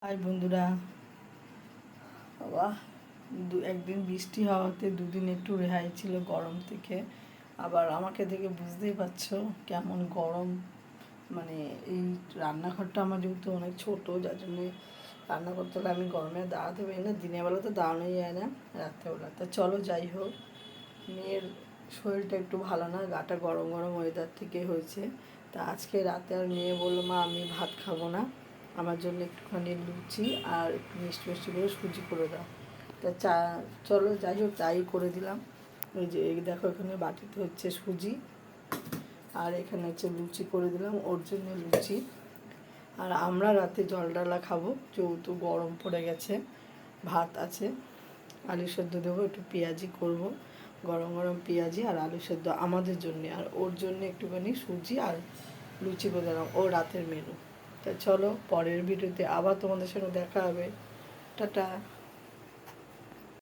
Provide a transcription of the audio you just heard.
High বন্ধুরা, বাবা একদিন বৃষ্টি হওয়াতে দুদিন একটু রেহাই ছিল গরম থেকে। আবার আমাকে দেখে বুঝতেই পারছো কেমন গরম। মানে এই রান্নাঘরটা আমার যেহেতু অনেক ছোট, যার জন্যে রান্না করতে হলে আমি গরমে দাঁড়াতে পারি না। দিনের বেলা তো দাঁড়ানোই যায় না, রাত্রেবেলা। তা চলো যাই হোক, মেয়ের শরীরটা একটু ভালো না, গাটা গরম গরম ওয়েদার থেকে হয়েছে। তা আজকে রাতে আর মেয়ে বললো, মা আমি ভাত খাবো না, আমার জন্য একটুখানি লুচি আর একটু মিষ্টি মিষ্টি করে সুজি করে দাও। তা চলো যাই হোক, তাই করে দিলাম। ওই যে দেখো, এখানে বাটিতে হচ্ছে সুজি আর এখানে হচ্ছে লুচি করে দিলাম, ওর জন্য লুচি। আর আমরা রাতে জল ডালা খাবো, যেহেতু গরম পড়ে গেছে। ভাত আছে, আলু সেদ্ধ দেবো, একটু পেঁয়াজি করব, গরম গরম পেঁয়াজি আর আলু সেদ্ধ আমাদের জন্যে, আর ওর জন্য একটুখানি সুজি আর লুচি করে দিলাম, ও রাতের মেনু। তা চলো, পরের ভিডিওতে আবার তোমাদের সঙ্গে দেখা হবে। টাটা।